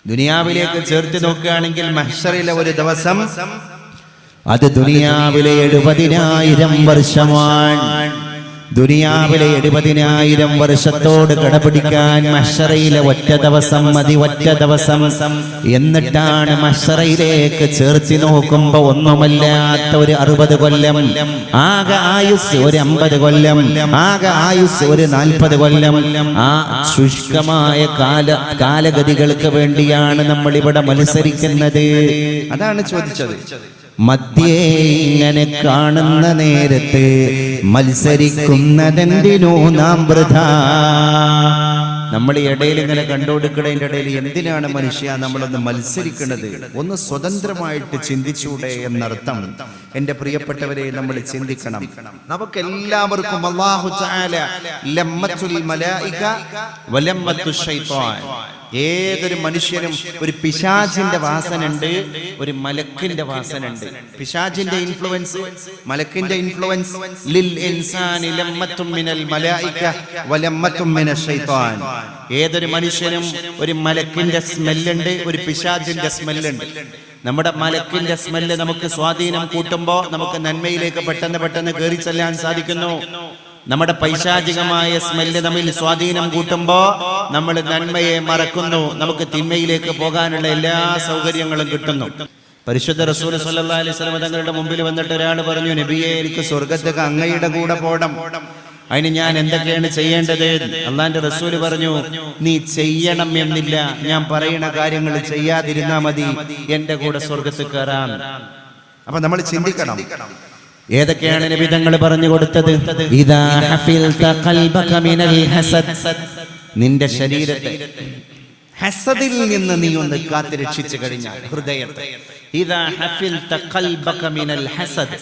ദുനിയാവിലേക്ക് ചേർത്ത് നോക്കുകയാണെങ്കിൽ മഹ്ശറിലെ ഒരു ദിവസം അത് ദുനിയാവിലെ 70,000 വർഷമാണ്. ദുനിയാവിലെ 70,000 വർഷത്തോട് കടപിടിക്കാൻ മഹ്ശറയിലെ ഒറ്റ ദിവസം മതി, ഒറ്റ ദിവസം. എന്നിട്ടാണ് മഹ്ശറയിലേക്ക് ചേർത്തി നോക്കുമ്പോ ഒന്നുമല്ലാത്ത ഒരു 60 കൊല്ലം, ആകെ ആയുസ് ഒരു 50 കൊല്ലം, ആകെ ആയുസ് ഒരു 40 കൊല്ലം. ആ ശുഷ്കമായ കാലഗതികൾക്ക് വേണ്ടിയാണ് നമ്മൾ ഇവിടെ മത്സരിക്കുന്നത്. അതാണ് ചോദിച്ചത്. മധ്യേ ഇങ്ങനെ കാണുന്ന നേരത്ത് മത്സരിക്കുന്നതെന്തിനു നാം വൃഥാ. നമ്മൾ ഇടയിൽ ഇങ്ങനെ കണ്ടുകൊടുക്കുന്നതിൻ്റെ ഇടയിൽ എന്തിനാണ് മനുഷ്യ നമ്മളൊന്ന് മത്സരിക്കുന്നത്? ഒന്ന് സ്വതന്ത്രമായിട്ട് ചിന്തിച്ചൂടെ എന്നർത്ഥം. എന്റെ പ്രിയപ്പെട്ടവരെ, നമ്മൾ ചിന്തിക്കണം. നമുക്ക് എല്ലാവർക്കും അല്ലാഹു തആല ലമ്മത്തുൽ മലായിക വലമ്മത്തു ശൈത്താൻ, ഏതൊരു മനുഷ്യനും ഒരു പിശാചിന്റെ വാസനുണ്ട്, ഒരു മലക്കിന്റെ വാസനുണ്ട്. പിശാചിന്റെ ഇൻഫ്ലുവൻസ്, മലക്കിന്റെ ഇൻഫ്ലുവൻസ്. ലിൽ ഇൻസാനി ലമ്മത്തും മിനൽ മലായിക വലമ്മത്തും മിനശ് ശൈത്താൻ. ഏതൊരു മനുഷ്യനും ഒരു മലക്കിന്റെ സ്മെല്ലുണ്ട്, ഒരു പിശാചിന്റെ സ്മെല്ലുണ്ട്. നമ്മുടെ മലക്കിന്റെ സ്മെല്ല് നമുക്ക് സ്വാധീനം കൂട്ടുമ്പോൾ നമുക്ക് നന്മയിലേക്ക് പെട്ടെന്ന് കയറി ചെല്ലാൻ സാധിക്കുന്നു. നമ്മുടെ പൈശാചികമായ സ്മെല്ല് നമ്മിൽ സ്വാധീനം കൂട്ടുമ്പോ നമ്മൾ നന്മയെ മറക്കുന്നു, നമുക്ക് തിന്മയിലേക്ക് പോകാനുള്ള എല്ലാ സൗകര്യങ്ങളും കിട്ടുന്നു. പരിശുദ്ധ റസൂൽ സ്വല്ലല്ലാഹു അലൈഹി വസല്ലം തങ്ങളുടെ മുമ്പിൽ വന്നിട്ട് ഒരാൾ പറഞ്ഞു, നബിയെ, എനിക്ക് സ്വർഗ്ഗത്തേക്ക് അങ്ങയുടെ കൂടെ പോകണം, അതിന് ഞാൻ എന്തൊക്കെയാണ് ചെയ്യേണ്ടത്? അള്ളാന്റെ റസൂല് പറഞ്ഞു, നീ ചെയ്യണം എന്നില്ല, ഞാൻ പറയുന്ന കാര്യങ്ങൾ ചെയ്യാതിരുന്നാ മതി, എന്റെ കൂടെ സ്വർഗ്ഗത്തിൽ കയറാൻ. അപ്പൊ നമ്മൾ ചിന്തിക്കണം, ഏതൊക്കെയാണ് നബി തങ്ങൾ പറഞ്ഞു കൊടുത്തത്? ഇദാ ഹഫിൽത ഖൽബക മിനൽ ഹസദ്, നിന്റെ ശരീരത്തെ ഹസദിൽ നിന്ന് നീ ഒന്ന് കാത്തു രക്ഷിച്ചു കഴിഞ്ഞാൽ, ഹൃദയത്തെ. ഇദാ ഹഫിൽത ഖൽബക മിനൽ ഹസദ്,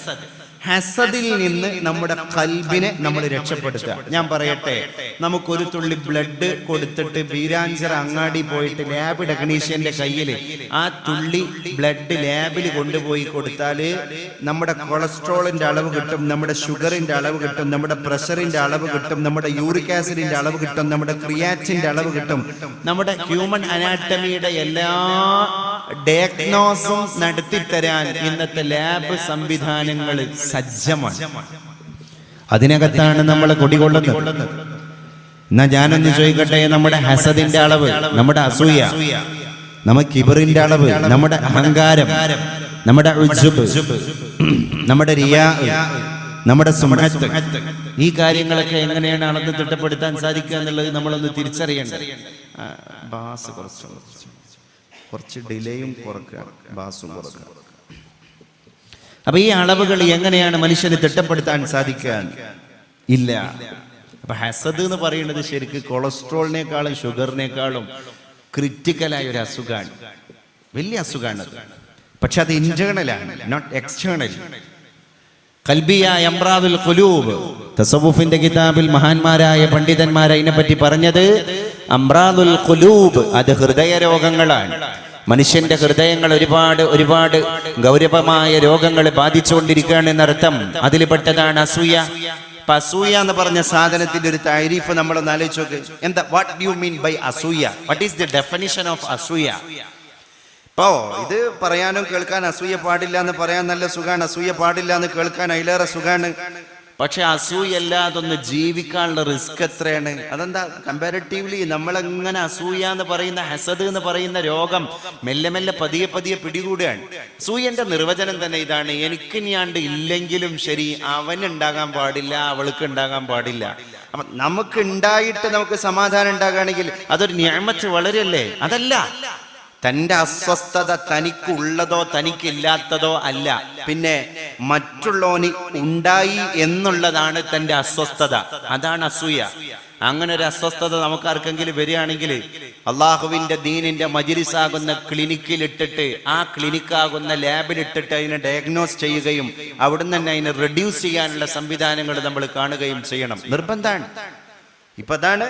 ഹസദിൽ നിന്ന് നമ്മുടെ കൽബിനെ നമ്മൾ രക്ഷപ്പെടുത്തുക. ഞാൻ പറയട്ടെ, നമുക്കൊരു തുള്ളി ബ്ലഡ് കൊടുത്തിട്ട് ബീരാഞ്ചിറ അങ്ങാടി പോയിട്ട് ലാബ് ടെക്നീഷ്യന്റെ കയ്യിൽ ആ തുള്ളി ബ്ലഡ് ലാബിൽ കൊണ്ടുപോയി കൊടുത്താല് നമ്മുടെ കൊളസ്ട്രോളിന്റെ അളവ് കിട്ടും, നമ്മുടെ ഷുഗറിന്റെ അളവ് കിട്ടും, നമ്മുടെ പ്രഷറിന്റെ അളവ് കിട്ടും, നമ്മുടെ യൂറിക് ആസിഡിന്റെ അളവ് കിട്ടും, നമ്മുടെ ക്രിയാറ്റിന്റെ അളവ് കിട്ടും. നമ്മുടെ ഹ്യൂമൻ അനാറ്റമിയുടെ എല്ലാ ഡയഗ്നോസും നടത്തിത്തരാൻ ഇന്നത്തെ ലാബ് സംവിധാനങ്ങൾ സജ്ജമാണ്. അതിനകത്താണ് നമ്മൾ കുടികൊള്ളുന്നത്. എന്നാ ഞാനൊന്ന് ചോദിക്കട്ടെ, നമ്മുടെ ഹസദിന്റെ അളവ്, നമ്മുടെ അസൂയ, നമ്മുടെ കിബറിന്റെ അളവ്, നമ്മുടെ അഹങ്കാരം, നമ്മുടെ ഉജ്ബ്, നമ്മുടെ റിയാ, നമ്മുടെ സുമഅത്ത്, ഈ കാര്യങ്ങളൊക്കെ എങ്ങനെയാണ് അളന്ന് തിട്ടപ്പെടുത്താൻ സാധിക്കുക എന്നുള്ളത് നമ്മളൊന്ന് തിരിച്ചറിയേണ്ടത്. ബാസ് കുറച്ച് ഡിലേയും കുറക്കുക, ബാസും കുറക്കുക. അപ്പൊ ഈ അളവുകൾ എങ്ങനെയാണ് മനുഷ്യന് തിട്ടപ്പെടുത്താൻ സാധിക്കാൻ? ഇല്ല. അപ്പൊ ഹസദ് എന്ന് പറയുന്നത് ശരിക്ക് കൊളസ്ട്രോളിനേക്കാളും ഷുഗറിനേക്കാളും ക്രിറ്റിക്കലായ ഒരു അസുഖമാണ്, വലിയ അസുഖമാണ്. പക്ഷെ അത് ഇന്റേണലാണ്, നോട്ട് എക്സ്റ്റേണൽ. ഖൽബിയായ അംറാദുൽ ഖുലൂബ്, തസവുഫിന്റെ കിതാബിൽ മഹാന്മാരായ പണ്ഡിതന്മാർ അതിനെപ്പറ്റി പറഞ്ഞത് അംറാദുൽ ഖുലൂബ്, അത് ഹൃദയ രോഗങ്ങളാണ്. മനുഷ്യന്റെ ഹൃദയങ്ങൾ ഒരുപാട് ഗൗരവമായ രോഗങ്ങൾ ബാധിച്ചുകൊണ്ടിരിക്കുകയാണ് എന്നർത്ഥം. അതിൽ പെട്ടതാണ് അസൂയ. അസൂയ എന്ന് പറഞ്ഞ സാധനത്തിന്റെ ഒരു താരീഫ് നമ്മളൊന്ന് ആലോചിച്ച് നോക്ക്. എന്താ, what do you mean by അസൂയ? What is the definition of അസൂയ? ഇപ്പോ ഇത് പറയാനും കേൾക്കാൻ അസൂയ പാടില്ല എന്ന് പറയാൻ നല്ല സുഖാണ്, അസൂയ പാടില്ല എന്ന് കേൾക്കാൻ അതിലേറെ സുഖാണ്. പക്ഷെ അസൂയല്ലാതൊന്ന് ജീവിക്കാനുള്ള റിസ്ക് എത്രയാണ്? അതെന്താ, കമ്പാരിറ്റീവ്ലി നമ്മളെങ്ങനെ അസൂയ എന്ന് പറയുന്ന, ഹസദ് എന്ന് പറയുന്ന രോഗം മെല്ലെ മെല്ലെ പതിയെ പിടികൂടുകയാണ്. അസൂയന്റെ നിർവചനം തന്നെ ഇതാണ്: എനിക്ക് ഞാണ്ട് ഇല്ലെങ്കിലും ശരി, അവനുണ്ടാകാൻ പാടില്ല, അവൾക്ക് ഉണ്ടാകാൻ പാടില്ല. അപ്പൊ നമുക്ക് ഉണ്ടായിട്ട് നമുക്ക് സമാധാനം ഉണ്ടാകുകയാണെങ്കിൽ അതൊരു നിഅമത്ത് വളരല്ലേ? അതല്ല, തന്റെ അസ്വസ്ഥത തനിക്കുള്ളതോ തനിക്കില്ലാത്തതോ അല്ല, പിന്നെ മറ്റുള്ളവന് ഉണ്ടായി എന്നുള്ളതാണ് തന്റെ അസ്വസ്ഥത. അതാണ് അസൂയ. അങ്ങനെ ഒരു അസ്വസ്ഥത നമുക്ക് ആർക്കെങ്കിലും വരികയാണെങ്കിൽ അള്ളാഹുവിന്റെ ദീനിന്റെ മജ്‌ലിസാകുന്ന ക്ലിനിക്കിലിട്ടിട്ട്, ആ ക്ലിനിക്കാകുന്ന ലാബിലിട്ടിട്ട് അതിനെ ഡയഗ്നോസ് ചെയ്യുകയും അവിടുന്ന് തന്നെ അതിനെ റെഡ്യൂസ് ചെയ്യാനുള്ള സംവിധാനങ്ങൾ നമ്മൾ കാണുകയും ചെയ്യണം, നിർബന്ധമാണ്. ഇപ്പൊ അതാണ്.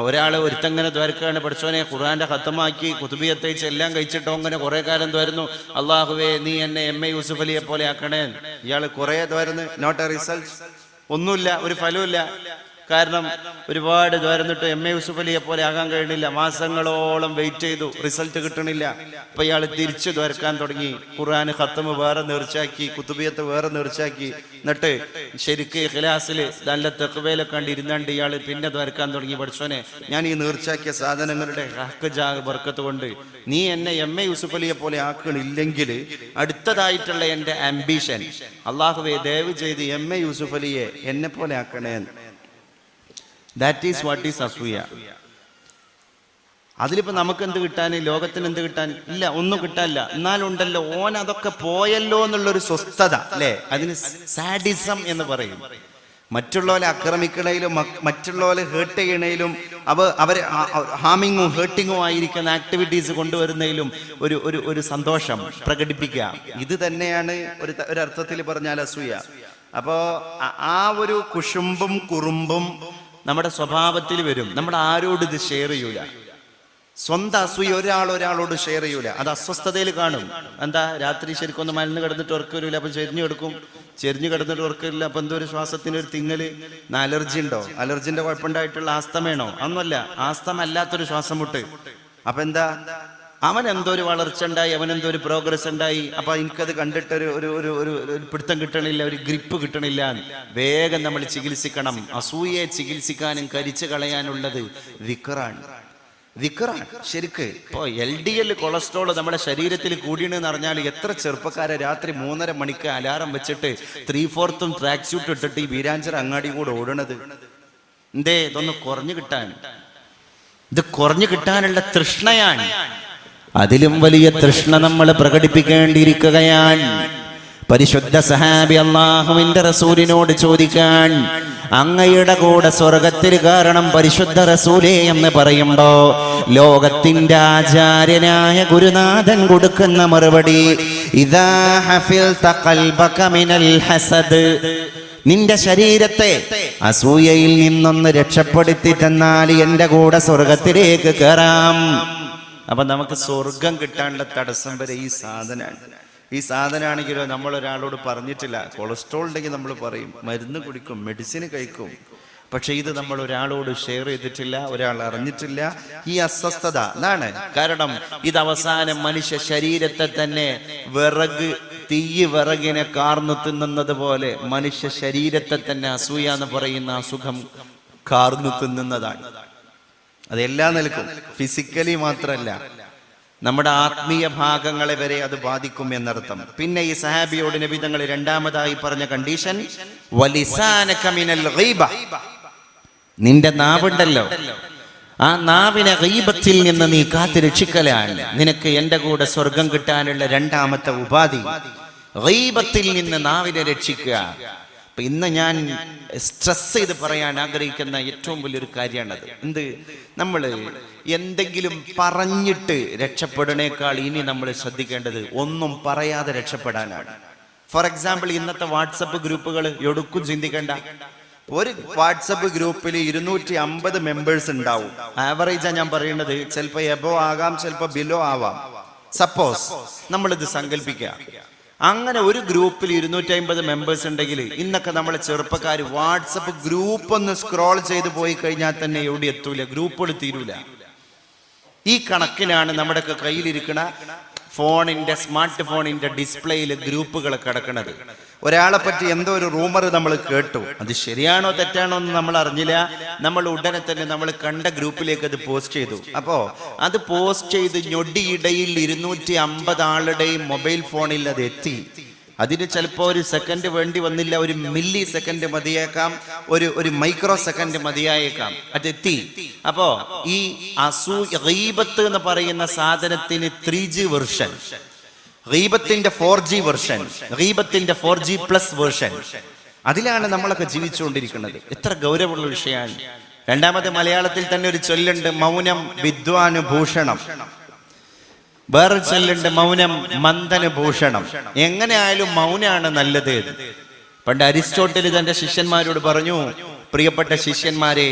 ഒരാള് ഒരുത്തങ്ങനെ ദ്വാരക്കാണ്, പഠിച്ചോനെ ഖുർആന്റെ ഖത്തമാക്കി കുതുബിയത്തയച്ച് എല്ലാം കഴിച്ചിട്ടോ അങ്ങനെ കുറെ കാലം ദ്വാരുന്നു, അള്ളാഹുവേ നീ എന്നെ എം എ യൂസുഫ് അലിയെ പോലെ ആക്കണേ. ഇയാള് കുറെ ദ്വാരുന്നു, നോട്ട് എ റിസൾട്ട്, ഒന്നുമില്ല, ഒരു ഫലമില്ല. കാരണം ഒരുപാട് ദ്വാരന്നിട്ട് എം എ യൂസുഫ് അലിയെ പോലെ ആകാൻ കഴിയണില്ല. മാസങ്ങളോളം വെയിറ്റ് ചെയ്തു, റിസൾട്ട് കിട്ടണില്ല. അപ്പൊ ഇയാൾ തിരിച്ചു ദ്വാരക്കാൻ തുടങ്ങി. ഖുർആൻ ഖത്തമ് വേറെ നേർച്ചാക്കി, കുത്തുബിയത്ത് വേറെ നേർച്ചാക്കി. എന്നിട്ട് ശരിക്ക് ഇഖ്ലാസിൽ നല്ല തെക്കുവേലൊക്കെ കണ്ട് ഇരുന്നാണ്ട് ഇയാൾ പിന്നെ ദ്വാരക്കാൻ തുടങ്ങി. പഠിച്ചോനെ, ഞാൻ ഈ നേർച്ചാക്കിയ സാധനങ്ങളുടെ ഹക്ക് ജാഗ് ബർക്കത്ത് കൊണ്ട് നീ എന്നെ എം എ യൂസുഫ് അലിയെ പോലെ ആക്കണില്ലെങ്കിൽ അടുത്തതായിട്ടുള്ള എൻ്റെ ആംബിഷൻ, അള്ളാഹുവേ ദയവ് ചെയ്ത് എം എ യൂസുഫ് അലിയെ എന്നെ പോലെ ആക്കണേ. ദാറ്റ് ഈസ് വാട്ട് ഈസ് അസൂയ. അതിലിപ്പോ നമുക്ക് എന്ത് കിട്ടാൻ, ലോകത്തിന് എന്ത് കിട്ടാൻ? ഇല്ല, ഒന്നും കിട്ടാനില്ല. എന്നാലുണ്ടല്ലോ ഓൻ അതൊക്കെ പോയല്ലോ എന്നുള്ളൊരു സ്വസ്ഥത അല്ലേ, അതിന് സാഡിസം എന്ന് പറയും. മറ്റുള്ളവരെ ആക്രമിക്കണേലും മറ്റുള്ളവരെ ഹേർട്ട് ചെയ്യണേലും അവരെ ഹാമിങ്ങും ഹേർട്ടിങ്ങും ആയിരിക്കുന്ന ആക്ടിവിറ്റീസ് കൊണ്ടുവരുന്നതിലും ഒരു സന്തോഷം പ്രകടിപ്പിക്കുക. ഇത് തന്നെയാണ് ഒരർത്ഥത്തിൽ പറഞ്ഞാൽ അസൂയ. അപ്പോ ആ ഒരു കുശുമ്പും കുറുമ്പും നമ്മുടെ സ്വഭാവത്തിൽ വരും. നമ്മൾ ആരോട് ഇത് ഷെയർ ചെയ്യൂല. സ്വന്തം അസൂയ ഒരാളോട് ഷെയർ ചെയ്യൂല. അത് അസ്വസ്ഥതയിൽ കാണും. എന്താ, രാത്രി ശരിക്കൊന്ന് മലന്ന് കിടന്നിട്ട് ഉറക്കം വരില്ല, അപ്പൊ ചെരിഞ്ഞു കിടന്നിട്ട് ഉറക്കമില്ല. അപ്പൊ എന്തോ ഒരു ശ്വാസത്തിന് ഒരു തിങ്ങല്. അലർജി ഉണ്ടോ? അലർജിന്റെ കുഴപ്പമുണ്ടായിട്ടുള്ള ആസ്തമയാണോ? ഒന്നുമല്ല, ആസ്തമ അല്ലാത്തൊരു ശ്വാസം മുട്ട്. അപ്പൊ എന്താ, അവൻ എന്തോ ഒരു വളർച്ച ഉണ്ടായി, അവനെന്തോ ഒരു പ്രോഗ്രസ് ഉണ്ടായി. അപ്പൊ എനിക്കത് കണ്ടിട്ട് ഒരു പിടുത്തം കിട്ടണില്ല, ഒരു ഗ്രിപ്പ് കിട്ടണില്ല. വേഗം നമ്മൾ ചികിത്സിക്കണം. അസൂയയെ ചികിത്സിക്കാനും കരിച്ചു കളയാനുള്ളത് വിക്റാണ്. ശരിക്ക് ഇപ്പോ LDL കൊളസ്ട്രോൾ നമ്മുടെ ശരീരത്തിൽ കൂടിയെന്ന് അറിഞ്ഞാൽ എത്ര ചെറുപ്പക്കാരെ രാത്രി 3:30 മണിക്ക് അലാറം വെച്ചിട്ട് 3/4 ട്രാക്ക് സ്യൂട്ട് ഇട്ടിട്ട് ഈ വീരാഞ്ചർ അങ്ങാടി കൂടെ ഓടണത് എന്തേ? ഇതൊന്ന് കുറഞ്ഞു കിട്ടാൻ, ഇത് കുറഞ്ഞു കിട്ടാനുള്ള തൃഷ്ണയാണ്. അതിലും വലിയ തൃഷ്ണ നമ്മൾ പ്രകടിപ്പിക്കേണ്ടിയിരിക്കുകയാണ്. പരിശുദ്ധ സഹാബി അല്ലാഹുവിന്റെ റസൂലിനോട് ചോദിക്കാൻ, അങ്ങയുടെ കൂടെ സ്വർഗത്തിൽ കാരണം പരിശുദ്ധ റസൂലേ എന്ന് പറയുമ്പോ ലോകത്തിന്റെ ആചാര്യനായ ഗുരുനാഥൻ കൊടുക്കുന്ന മറുപടി, ഇദാ ഹഫിൽത ഖൽബക മിനൽ ഹസദ്, നിന്റെ ശരീരത്തെ അസൂയയിൽ നിന്നൊന്ന് രക്ഷപ്പെടുത്തി തന്നാൽ എന്റെ കൂടെ സ്വർഗത്തിലേക്ക് കയറാം. അപ്പൊ നമുക്ക് സ്വർഗം കിട്ടാനുള്ള തടസ്സം വരെ ഈ സാധനമാണെങ്കിലോ നമ്മൾ ഒരാളോട് പറഞ്ഞിട്ടില്ല. കൊളസ്ട്രോൾ ഉണ്ടെങ്കിൽ നമ്മൾ പറയും, മരുന്ന് കുടിക്കും, മെഡിസിൻ കഴിക്കും. പക്ഷെ ഇത് നമ്മൾ ഒരാളോട് ഷെയർ ചെയ്തിട്ടില്ല, ഒരാൾ അറിഞ്ഞിട്ടില്ല. ഈ അസ്വസ്ഥത അതാണ് കാരണം. ഇത് അവസാനം മനുഷ്യ ശരീരത്തെ തന്നെ വിറകിനെ കാർന്നു തിന്നുന്നത് പോലെ മനുഷ്യ ശരീരത്തെ തന്നെ അസൂയ എന്ന് പറയുന്ന അസുഖം കാർന്നു തിന്നുന്നതാണ്. അതെല്ലാം നിൽക്കും, ഫിസിക്കലി മാത്രമല്ല, നമ്മുടെ ആത്മീയ ഭാഗങ്ങളെ വരെ അത് ബാധിക്കും എന്നർത്ഥം. പിന്നെ ഈ സഹാബിയോട് നബി തങ്ങൾ രണ്ടാമതായി പറഞ്ഞ കണ്ടീഷൻ, വലിസാനക മിനൽ ഗീബ, നിന്റെ നാവുണ്ടല്ലോ, ആ നാവിനെ ഗീബത്തിൽ നിന്ന് നീ കാത്തു രക്ഷിക്കലാണ് നിനക്ക് എന്റെ കൂടെ സ്വർഗം കിട്ടാനുള്ള രണ്ടാമത്തെ ഉപാധി. ഗീബത്തിൽ നിന്ന് നാവിനെ രക്ഷിക്കുക. അപ്പൊ ഇന്ന് ഞാൻ സ്ട്രെസ് ചെയ്ത് പറയാൻ ആഗ്രഹിക്കുന്ന ഏറ്റവും വലിയൊരു കാര്യമാണത്. എന്ത്, നമ്മൾ എന്തെങ്കിലും പറഞ്ഞിട്ട് രക്ഷപ്പെടണേക്കാൾ ഇനി നമ്മൾ ശ്രദ്ധിക്കേണ്ടത് ഒന്നും പറയാതെ രക്ഷപ്പെടാനാണ്. ഫോർ എക്സാമ്പിൾ, ഇന്നത്തെ വാട്സപ്പ് ഗ്രൂപ്പുകൾ എടുക്കും ചിന്തിക്കേണ്ട. ഒരു വാട്സപ്പ് ഗ്രൂപ്പിൽ 250 മെമ്പേഴ്സ് ഉണ്ടാവും. ആവറേജാ ഞാൻ പറയുന്നത്. ചിലപ്പോൾ എബോ ആകാം, ചിലപ്പോൾ ബിലോ ആവാം. സപ്പോസ് നമ്മളിത് സങ്കല്പിക്കുക. അങ്ങനെ ഒരു ഗ്രൂപ്പിൽ 250 മെമ്പേഴ്സ് ഉണ്ടെങ്കിൽ ഇന്നൊക്കെ നമ്മളെ ചെറുപ്പക്കാർ വാട്സപ്പ് ഗ്രൂപ്പ് ഒന്ന് സ്ക്രോൾ ചെയ്ത് പോയി കഴിഞ്ഞാൽ തന്നെ എവിടെ എത്തൂല, ഗ്രൂപ്പുകൾ തീരൂല. ഈ കണക്കിനാണ് നമ്മുടെയൊക്കെ കയ്യിലിരിക്കുന്ന സ്മാർട്ട് ഫോണിന്റെ ഡിസ്പ്ലേയിൽ ഗ്രൂപ്പുകൾ കിടക്കുന്നത്. ഒരാളെ പറ്റി എന്തോ ഒരു റൂമർ നമ്മൾ കേട്ടു, അത് ശരിയാണോ തെറ്റാണോ എന്ന് നമ്മൾ അറിഞ്ഞില്ല. നമ്മൾ ഉടനെ തന്നെ നമ്മൾ കണ്ട ഗ്രൂപ്പിലേക്ക് അത് പോസ്റ്റ് ചെയ്തു. അപ്പോ അത് പോസ്റ്റ് ചെയ്ത് ഞൊടിയിടയിൽ 250 ആളുടെയും മൊബൈൽ ഫോണിൽ അത് എത്തി. അതിന് ചിലപ്പോൾ ഒരു സെക്കൻഡ് വേണ്ടി വന്നില്ല, ഒരു മില്ലി സെക്കൻഡ് മതിയേക്കാം, ഒരു മൈക്രോ സെക്കൻഡ് മതിയായേക്കാം, അതെത്തി. അപ്പോ ഈ ഗീബത്ത് എന്ന് പറയുന്ന സാധനത്തിന് 3G വെർഷൻ, ഗീബത്തിന്റെ 4G വെർഷൻ, ഗീബത്തിന്റെ 4G പ്ലസ് വെർഷൻ, അതിലാണ് നമ്മളൊക്കെ ജീവിച്ചുകൊണ്ടിരിക്കുന്നത്. എത്ര ഗൗരവമുള്ള വിഷയമാണ്. രണ്ടാമത്തെ മലയാളത്തിൽ തന്നെ ഒരു ചൊല്ലുണ്ട്, മൗനം വിദ്വാനുഭൂഷണം. വേറെ ചൊല്ലുണ്ട്, മൗനം മന്ദനുഭൂഷണം. എങ്ങനെ ആയാലും മൗനാണ് നല്ലത്. പണ്ട് അരിസ്റ്റോട്ടിൽ തന്റെ ശിഷ്യന്മാരോട് പറഞ്ഞു, പ്രിയപ്പെട്ട ശിഷ്യന്മാരെ,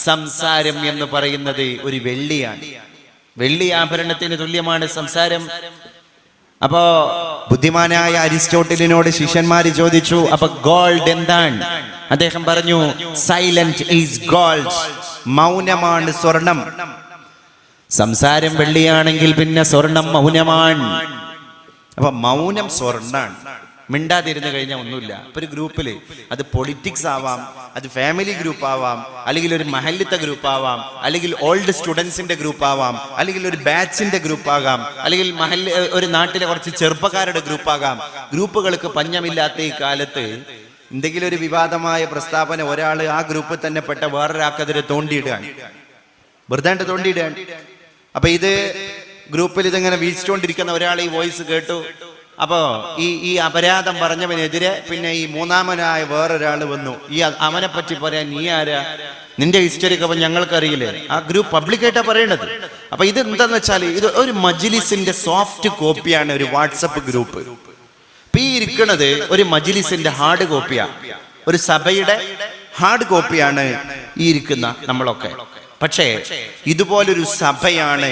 സംസാരം എന്ന് പറയുന്നത് ഒരു വെള്ളിയാണ്, വെള്ളി ആഭരണത്തിന് തുല്യമാണ് സംസാരം. അപ്പോ ബുദ്ധിമാനായ അരിസ്റ്റോട്ടിലിനോട് ശിഷ്യന്മാര് ചോദിച്ചു, അപ്പൊ ഗോൾഡ് എന്താണ്? അദ്ദേഹം പറഞ്ഞു, സൈലന്റ് ഈസ് ഗോൾഡ്, മൗനമാണ് സ്വർണം. സംസാരം വെള്ളിയാണെങ്കിൽ പിന്നെ സ്വർണം മൗനമാണ്. അപ്പൊ മൗനം സ്വർണ്ണാണ്. മിണ്ടാതിരുന്ന് കഴിഞ്ഞാൽ ഒന്നുമില്ല. ഇപ്പൊ ഒരു ഗ്രൂപ്പില് അത് പൊളിറ്റിക്സ് ആവാം, അത് ഫാമിലി ഗ്രൂപ്പ് ആവാം, അല്ലെങ്കിൽ ഒരു മഹല്ലിത്തെ ഗ്രൂപ്പ് ആവാം, അല്ലെങ്കിൽ ഓൾഡ് സ്റ്റുഡൻസിന്റെ ഗ്രൂപ്പ് ആവാം, അല്ലെങ്കിൽ ഒരു ബാച്ചിന്റെ ഗ്രൂപ്പ് ആകാം, അല്ലെങ്കിൽ ഒരു നാട്ടിലെ കുറച്ച് ചെറുപ്പക്കാരുടെ ഗ്രൂപ്പ് ആകാം. ഗ്രൂപ്പുകൾക്ക് പഞ്ഞമില്ലാത്ത ഈ കാലത്ത് എന്തെങ്കിലും ഒരു വിവാദമായ പ്രസ്താവന ഒരാൾ ആ ഗ്രൂപ്പിൽ തന്നെ പെട്ട വേറൊരാൾക്കതിരെ തോണ്ടിയിടുകയാണ്, വെറുതെ തോണ്ടിയിടുകയാണ്. അപ്പൊ ഇത് ഗ്രൂപ്പിൽ ഇതിങ്ങനെ വീഴ്ചോണ്ടിരിക്കുന്ന ഒരാൾ ഈ വോയിസ് കേട്ടു. അപ്പോ ഈ അപരാധം പറഞ്ഞവനെതിരെ പിന്നെ ഈ മൂന്നാമനായ വേറൊരാൾ വന്നു. അവനെ പറ്റി പറയാൻ നീ ആരാ, നിന്റെ ഹിസ്റ്ററിക്ക് അപ്പൊ ഞങ്ങൾക്കറിയില്ലേ? ആ ഗ്രൂപ്പ് പബ്ലിക്കായിട്ടാ പറയേണ്ടത്. അപ്പൊ ഇത് എന്താന്ന് വെച്ചാൽ ഇത് ഒരു മജ്ലിസിന്റെ സോഫ്റ്റ് കോപ്പിയാണ് ഒരു വാട്സപ്പ് ഗ്രൂപ്പ്. ഇപ്പൊ ഈ ഇരിക്കുന്നത് ഒരു മജ്ലിസിന്റെ ഹാർഡ് കോപ്പിയാ, ഒരു സഭയുടെ ഹാർഡ് കോപ്പിയാണ് ഈ ഇരിക്കുന്ന നമ്മളൊക്കെ. പക്ഷേ ഇതുപോലൊരു സഭയാണ്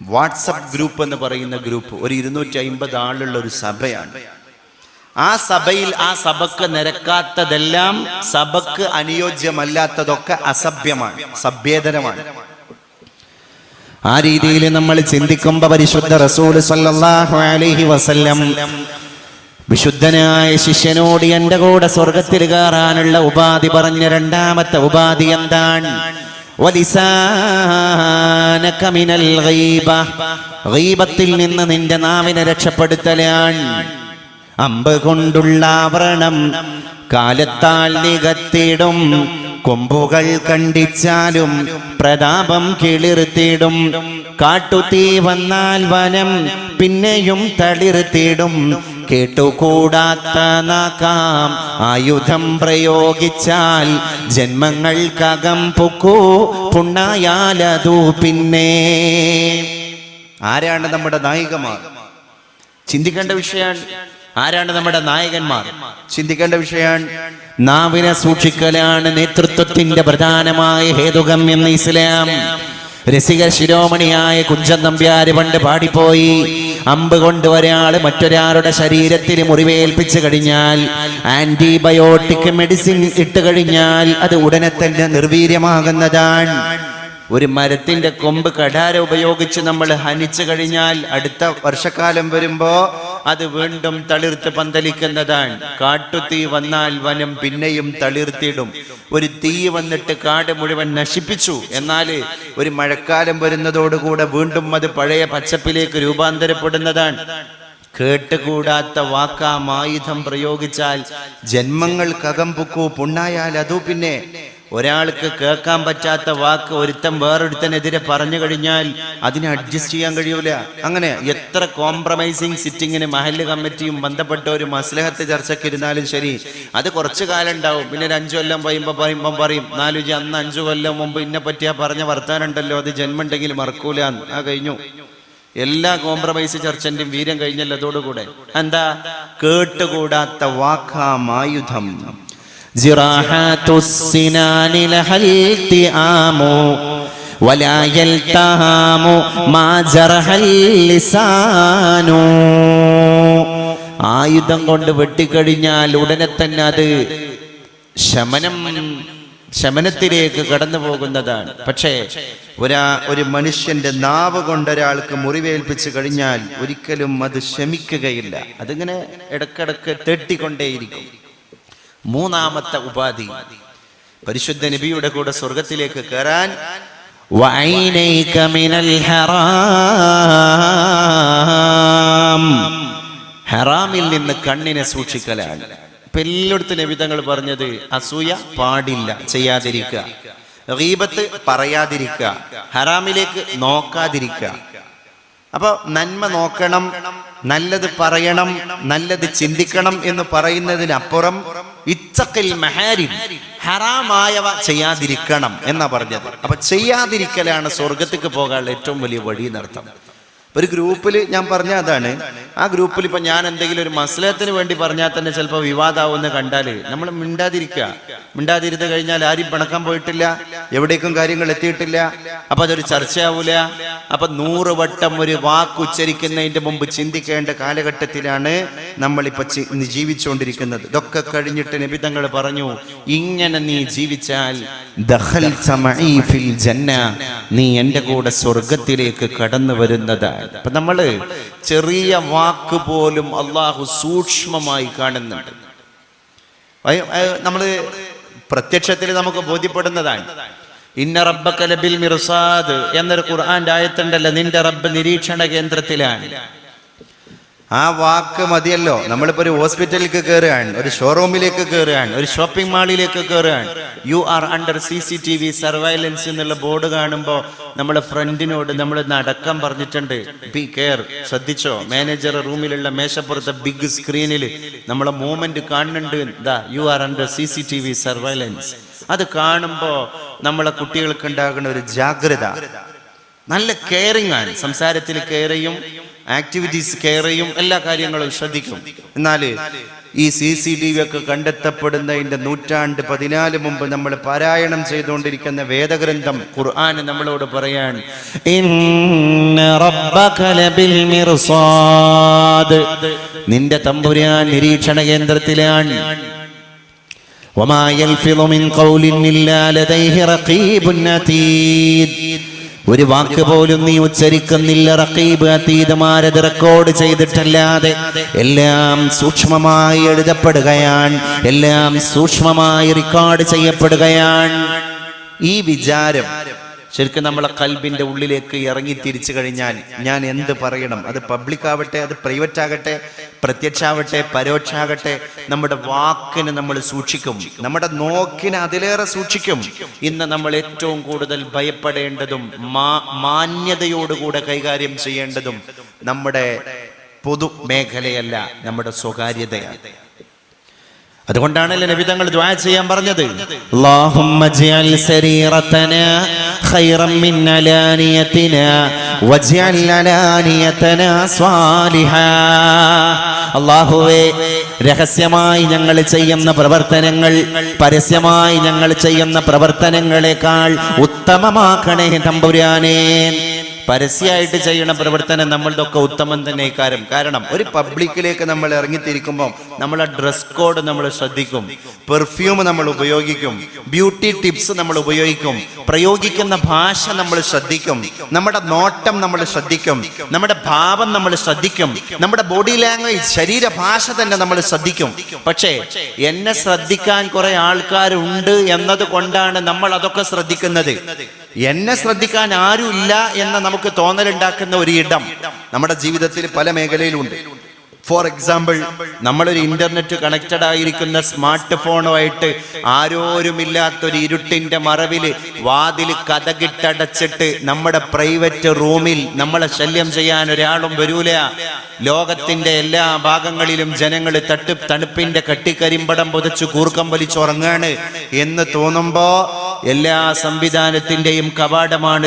വാട്സപ്പ് ഗ്രൂപ്പ് എന്ന് പറയുന്ന ഗ്രൂപ്പ്. ഒരു 250 ആളുള്ള ഒരു സഭയാണ്. ആ സഭയിൽ ആ സഭക്ക് നിരക്കാത്തതെല്ലാം, സഭക്ക് അനുയോജ്യമല്ലാത്തതൊക്കെ അസഭ്യമാണ്, സഭ്യേതരമാണ്. ആ രീതിയിൽ നമ്മൾ ചിന്തിക്കുമ്പോൾ പരിശുദ്ധ റസൂൽ സല്ലല്ലാഹു അലൈഹി വസല്ലം വിശുദ്ധനായ ശിഷ്യനോട് എന്റെ കൂടെ സ്വർഗത്തിൽ കയറാനുള്ള ഉപാധി പറഞ്ഞ രണ്ടാമത്തെ ഉപാധി എന്താണ്? വലിസാനക മിനൽ ഗീബ, ഗീബത്തിൽ നിന്ന് നിന്റെ നാവിനെ രക്ഷപ്പെടുത്തലാണ്. അമ്പ് കൊണ്ടുള്ള ആവരണം കാലത്താൽ നികത്തിടും, കൊമ്പുകൾ കണ്ടിച്ചാലും പ്രതാപം കിളിർത്തിടും. കാട്ടുതീ വന്നാൽ വനം പിന്നെയും തളിർത്തിടും. കേട്ടുകൂടാത്ത നാക്കാം ആയുധം പ്രയോഗിച്ചാൽ ജന്മങ്ങൾക്കകം പൊക്കൂ പുണ്ണായാലതു പിന്നെ. ആരാണ് നമ്മുടെ നായികമാർ? ചിന്തിക്കേണ്ട വിഷയമാണ്. ആരാണ് നമ്മുടെ നായകന്മാർ? ചിന്തിക്കേണ്ട വിഷയമാണ്. നാവിനെ സൂക്ഷിക്കലാണ് നേതൃത്വത്തിന്റെ പ്രധാനമായ ഹേതുകം എന്ന് ഇസ്ലാം. രസിക ശിരോമണിയായ കുഞ്ചൻ നമ്പ്യാര് പണ്ട് പാടിപ്പോയി, അമ്പ് കൊണ്ട് ഒരാള് മറ്റൊരാളുടെ ശരീരത്തിന് മുറിവേൽപ്പിച്ചു കഴിഞ്ഞാൽ, ആന്റിബയോട്ടിക് മെഡിസിൻ ഇട്ട് കഴിഞ്ഞാൽ അത് ഉടനെ തന്നെ നിർവീര്യമാകുന്നതാണ്. ഒരു മരത്തിന്റെ കൊമ്പ് കഠാര ഉപയോഗിച്ച് നമ്മൾ ഹനിച്ചു കഴിഞ്ഞാൽ അടുത്ത വർഷക്കാലം വരുമ്പോ അത് വീണ്ടും തളിർത്ത് പന്തലിക്കുന്നതാണ്. കാട്ടുതീ വന്നാൽ വനം പിന്നെയും തളിർത്തിടും. ഒരു തീ വന്നിട്ട് കാട് മുഴുവൻ നശിപ്പിച്ചു, എന്നാൽ ഒരു മഴക്കാലം വരുന്നതോടുകൂടെ വീണ്ടും അത് പഴയ പച്ചപ്പിലേക്ക് രൂപാന്തരപ്പെടുന്നതാണ്. കേട്ടുകൂടാത്ത വാക്കാം ആയുധം പ്രയോഗിച്ചാൽ ജന്മങ്ങൾക്കകം പൊക്കൂ പുണ്ണായാൽ അതു പിന്നെ. ഒരാൾക്ക് കേൾക്കാൻ പറ്റാത്ത വാക്ക് ഒരുത്തൻ വേറൊരുത്തനെതിരെ പറഞ്ഞു കഴിഞ്ഞാൽ അതിനെ അഡ്ജസ്റ്റ് ചെയ്യാൻ കഴിയൂല. അങ്ങനെ എത്ര കോംപ്രമൈസിങ് സിറ്റിങ്ങിന് മഹല്ല് കമ്മിറ്റിയും ബന്ധപ്പെട്ട ഒരു മസ്ലഹത്ത് ചർച്ചയ്ക്ക് ഇരുന്നാലും ശരി, അത് കുറച്ചു കാലം ഉണ്ടാവും. പിന്നെ ഒരു 5 കൊല്ലം പറയുമ്പം പറയും, 4 അന്ന് 5 കൊല്ലം മുമ്പ് ഇന്നെ പറ്റിയാ പറഞ്ഞ വർത്താനുണ്ടല്ലോ, അത് ജന്മണ്ടെങ്കിൽ മറക്കൂല. ആ കഴിഞ്ഞു. എല്ലാ കോംപ്രമൈസ് ചർച്ചന്റെയും വീര്യം കഴിഞ്ഞല്ലോ അതോടുകൂടെ. എന്താ? കേട്ടുകൂടാത്ത വാക്കാമായുധം. ജിറാഹത്തുസ്സിനാനി ലഹൽതിആമു വലാ യൽതഹാമു മാ ജറഹൽ ലിസാനു. ആയുധം കൊണ്ട് വെട്ടിക്കഴിഞ്ഞാൽ ഉടനെ തന്നെ അത് ശമനത്തിലേക്ക് കടന്നു പോകുന്നതാണ്. പക്ഷേ ഒരു മനുഷ്യന്റെ നാവ് കൊണ്ട് ഒരാൾക്ക് മുറിവേൽപ്പിച്ചു കഴിഞ്ഞാൽ ഒരിക്കലും അത് ശമിക്കുകയില്ല. അതിങ്ങനെ ഇടക്കിടക്ക് തേട്ടിക്കൊണ്ടേയിരിക്കും. മൂന്നാമത്തെ ഉപാധി, പരിശുദ്ധ നബിയുടെ കൂടെ സ്വർഗത്തിലേക്ക് കയറാൻ, വഅൈനൈക മിനൽ ഹറാം, ഹറാമിൽ നിന്ന് കണ്ണിനെ സൂക്ഷിക്കലാണ്. ഇപ്പൊ എല്ലായിടത്തും നബി തങ്ങൾ പറഞ്ഞത് അസൂയ പാടില്ല, ചെയ്യാതിരിക്കുക, ഗീബത്ത് പറയാതിരിക്കുക, ഹറാമിലേക്ക് നോക്കാതിരിക്കുക. അപ്പൊ നന്മ നോക്കണം, നല്ലത് പറയണം, നല്ലത് ചിന്തിക്കണം എന്ന് പറയുന്നതിനപ്പുറം ഇത്തഖിൽ മഹാരിം, ഹറാമായവ ചെയ്യാതിരിക്കണം എന്നാ പറഞ്ഞത്. അപ്പൊ ചെയ്യാതിരിക്കലാണ് സ്വർഗത്തേക്ക് പോകാനുള്ള ഏറ്റവും വലിയ വഴി എന്നർത്ഥം. ഒരു ഗ്രൂപ്പിൽ ഞാൻ പറഞ്ഞ അതാണ്, ആ ഗ്രൂപ്പിൽ ഇപ്പൊ ഞാൻ എന്തെങ്കിലും ഒരു മസ്ലഹത്തിന് വേണ്ടി പറഞ്ഞാൽ തന്നെ ചിലപ്പോൾ വിവാദമാവുമെന്ന് കണ്ടാൽ നമ്മൾ മിണ്ടാതിരുന്ന് കഴിഞ്ഞാൽ ആരും പിണക്കാൻ പോയിട്ടില്ല, എവിടേക്കും കാര്യങ്ങൾ എത്തിയിട്ടില്ല, അപ്പൊ അതൊരു ചർച്ചയാവൂല. അപ്പൊ 100 വട്ടം ഒരു വാക്ക് ഉച്ചരിക്കുന്നതിന്റെ മുമ്പ് ചിന്തിക്കേണ്ട കാലഘട്ടത്തിലാണ് നമ്മളിപ്പോ ജീവിച്ചുകൊണ്ടിരിക്കുന്നത്. ഇതൊക്കെ കഴിഞ്ഞിട്ട് നബി തങ്ങൾ പറഞ്ഞു, ഇങ്ങനെ നീ ജീവിച്ചാൽ ദഖൽത മഈ ഫിൽ ജന്ന, നീ എൻ്റെ കൂടെ സ്വർഗത്തിലേക്ക് കടന്നു വരുന്നതാണ്. അപ്പൊ നമ്മള് ചെറിയ വാക്ക് പോലും അള്ളാഹു സൂക്ഷ്മമായി കാണുന്നുണ്ട്. നമ്മള് പ്രത്യക്ഷത്തിൽ നമുക്ക് ബോധ്യപ്പെടുന്നതാണ്. ഇന്ന റബ്ബക ലബിൽ മിർസാദ് എന്നൊരു ഖുർആന്റെ ആയത്തുണ്ടല്ലോ, നിന്റെ റബ്ബ് നിരീക്ഷണ കേന്ദ്രത്തിലാണ്. ആ വാക്ക് മതിയല്ലോ. നമ്മളിപ്പോ ഒരു ഹോസ്പിറ്റലിലേക്ക് കയറുകയാണ്, ഒരു ഷോറൂമിലേക്ക് കയറുകയാണ്, ഒരു ഷോപ്പിംഗ് മാളിലേക്ക് കയറുകയാണ്, you are under CCTV surveillance എന്നുള്ള ബോർഡ് കാണുമ്പോൾ നമ്മളെ ഫ്രണ്ടിനോട് നമ്മൾ അടക്കം പറഞ്ഞിട്ടുണ്ട്, ബി കെയർ, ശ്രദ്ധിച്ചോ. മാനേജർ റൂമിലുള്ള മേശപ്പുറത്തെ ബിഗ് സ്ക്രീനിൽ നമ്മളെ മൂവ്മെന്റ് കാണുന്നുണ്ട്, ദാ you are under CCTV surveillance. അത് കാണുമ്പോൾ നമ്മളെ കുട്ടികൾക്ക് ഉണ്ടാകുന്ന ഒരു ജാഗ്രത, നല്ല കെയറിങ് ആണ്. സംസാരത്തിൽ കെയറിയും ആക്ടിവിറ്റീസ് കെയറിയും എല്ലാ കാര്യങ്ങളും ശ്രദ്ധിക്കും. എന്നാൽ ഈ CCTV ഒക്കെ കണ്ടെത്തപ്പെടുന്നതിന്റെ 14 മുമ്പ് നമ്മൾ പാരായണം ചെയ്തുകൊണ്ടിരിക്കുന്ന വേദഗ്രന്ഥം ഖുർആൻ നമ്മളോട് പറയാൻ, ഇന്ന റബ്ബക ലബിൽ മിർസാദ്, നിന്റെ തമ്പുരാൻ നിരീക്ഷണ കേന്ദ്രത്തിലാണ്. വമാ യൽഫിളു മിൻ ഖൗലിൻ ഇല്ലാ ലദൈഹി റഖീബുൻ അതീദ്, ഒരു വാക്ക് പോലും നീ ഉച്ചരിക്കുന്നില്ല, റഖീബ് അതീതമാരത് റെക്കോർഡ് ചെയ്തിട്ടല്ലാതെ. എല്ലാം സൂക്ഷ്മമായി എഴുതപ്പെടുകയാണ്, എല്ലാം സൂക്ഷ്മമായി റെക്കോർഡ് ചെയ്യപ്പെടുകയാണ്. ഈ വിചാരം ശരിക്കും നമ്മളെ കൽബിന്റെ ഉള്ളിലേക്ക് ഇറങ്ങി തിരിച്ചു കഴിഞ്ഞാൽ ഞാൻ എന്ത് പറയണം, അത് പബ്ലിക് ആവട്ടെ, അത് പ്രൈവറ്റ് ആകട്ടെ, പ്രത്യക്ഷാവട്ടെ, പരോക്ഷാകട്ടെ, നമ്മുടെ വാക്കിന് നമ്മൾ സൂക്ഷിക്കും, നമ്മുടെ നോക്കിന് അതിലേറെ സൂക്ഷിക്കും. ഇന്ന് നമ്മൾ ഏറ്റവും കൂടുതൽ ഭയപ്പെടേണ്ടതും മാന്യതയോടുകൂടെ കൈകാര്യം ചെയ്യേണ്ടതും നമ്മുടെ പൊതു മേഖലയല്ല, നമ്മുടെ സ്വകാര്യതയാണ്. അതുകൊണ്ടാണല്ലോ നബി തങ്ങൾ ദുആ ചെയ്യാൻ പറഞ്ഞത്, അല്ലാഹുമ്മ ജഅൽ സരീറതനാ ഖൈറൻ മിൻ അലാനിയതിനാ വജഅൽ അലാനിയതനാ സ്വാലിഹാ. അല്ലാഹുവേ, രഹസ്യമായി ഞങ്ങൾ ചെയ്യുന്ന പ്രവർത്തനങ്ങൾ പരസ്യമായി ഞങ്ങൾ ചെയ്യുന്ന പ്രവർത്തനങ്ങളെക്കാൾ ഉത്തമമാക്കണേ തമ്പുരാനേ. പരസ്യമായിട്ട് ചെയ്യുന്ന പ്രവർത്തനം നമ്മളുടെയൊക്കെ ഉത്തമം തന്നെ കാരണം ഒരു പബ്ലിക്കിലേക്ക് നമ്മൾ ഇറങ്ങിത്തിരിക്കുമ്പോൾ നമ്മളെ ഡ്രസ് കോഡ് നമ്മൾ ശ്രദ്ധിക്കും, പെർഫ്യൂം നമ്മൾ ഉപയോഗിക്കും, ബ്യൂട്ടി ടിപ്സ് നമ്മൾ ഉപയോഗിക്കും, പ്രയോഗിക്കുന്ന ഭാഷ നമ്മൾ ശ്രദ്ധിക്കും, നമ്മുടെ നോട്ടം നമ്മൾ ശ്രദ്ധിക്കും, നമ്മുടെ ഭാവം നമ്മൾ ശ്രദ്ധിക്കും, നമ്മുടെ ബോഡി ലാംഗ്വേജ് ശരീരഭാഷ തന്നെ നമ്മൾ ശ്രദ്ധിക്കും. പക്ഷേ എന്നെ ശ്രദ്ധിക്കാൻ കുറെ ആൾക്കാരുണ്ട് എന്നത് കൊണ്ടാണ് നമ്മൾ അതൊക്കെ ശ്രദ്ധിക്കുന്നത്. എന്നെ ശ്രദ്ധിക്കാൻ ആരുമില്ല എന്ന നമുക്ക് തോന്നലുണ്ടാക്കുന്ന ഒരു ഇടം നമ്മുടെ ജീവിതത്തിൽ പല മേഖലയിലുണ്ട്. ഫോർ എക്സാമ്പിൾ, നമ്മളൊരു ഇന്റർനെറ്റ് കണക്റ്റഡ് ആയിരിക്കുന്ന സ്മാർട്ട് ഫോണുമായിട്ട് ആരോരുമില്ലാത്തൊരു ഇരുട്ടിന്റെ മറവില് വാതിൽ കതകിട്ടടച്ചിട്ട് നമ്മുടെ പ്രൈവറ്റ് റൂമിൽ നമ്മളെ ശല്യം ചെയ്യാൻ ഒരാളും വരൂല. ലോകത്തിന്റെ എല്ലാ ഭാഗങ്ങളിലും ജനങ്ങൾ തണുപ്പിന്റെ കട്ടിക്കരിമ്പടം പുതച്ചു കൂർക്കം വലിച്ചുറങ്ങാണ് എന്ന് തോന്നുമ്പോ എല്ലാ സംവിധാനത്തിന്റെയും കവാടമാണ്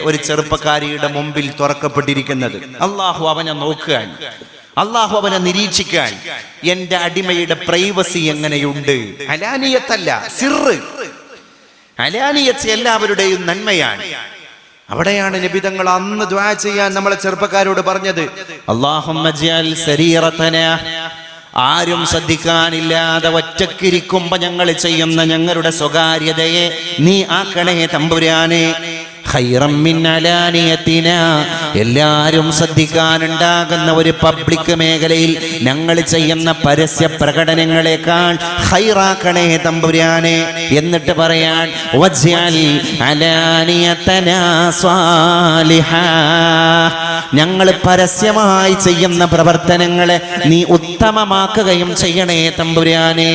ഒരു ചെറുപ്പക്കാരിയുടെ മുമ്പിൽ തുറക്കപ്പെട്ടിരിക്കുന്നത്. അള്ളാഹു അവനെ നോക്കാൻ, അള്ളാഹു അവനെ നിരീക്ഷിക്കാൻ. എന്റെ അടിമയുടെ പ്രൈവസി എങ്ങനെയുണ്ട്? അലാനിയത്തല്ല, സിറ്. അലാനിയത്ത് എല്ലാവരുടെയും നന്മയാണ്. അവിടെയാണ് നബി തങ്ങൾ അന്ന് ദുആ ചെയ്യാൻ നമ്മളെ ചെറുപ്പക്കാരോട് പറഞ്ഞത്, അല്ലാഹുമ്മ ജഅൽ സരീറതനാ, ആരും ശ്രദ്ധിക്കാനില്ലാതെ ഒറ്റക്കിരിക്കുമ്പോ ഞങ്ങൾ ചെയ്യുന്ന ഞങ്ങളുടെ സ്വകാര്യതയെ നീ ആക്കണേ തമ്പുരാനെ. ഖൈറൻ മിൻ അലാനിയതിനാ, എല്ലാരും ശ്രദ്ധിക്കാനുണ്ടാകുന്ന ഒരു പബ്ലിക് മേഖലയിൽ ഞങ്ങൾ ചെയ്യുന്ന പരസ്യ പ്രകടനങ്ങളെക്കാൾ ഖൈറാക്കണേ തമ്പുരാനെ. എന്നിട്ട് പറയാൻ, വജ്അൽ അലാനിയതനാ സ്വാലിഹാ, ഞങ്ങൾ പരസ്യമായി ചെയ്യുന്ന പ്രവർത്തനങ്ങളെ നീ ഉത്തമമാക്കുകയും ചെയ്യണേ തമ്പുരാനെ.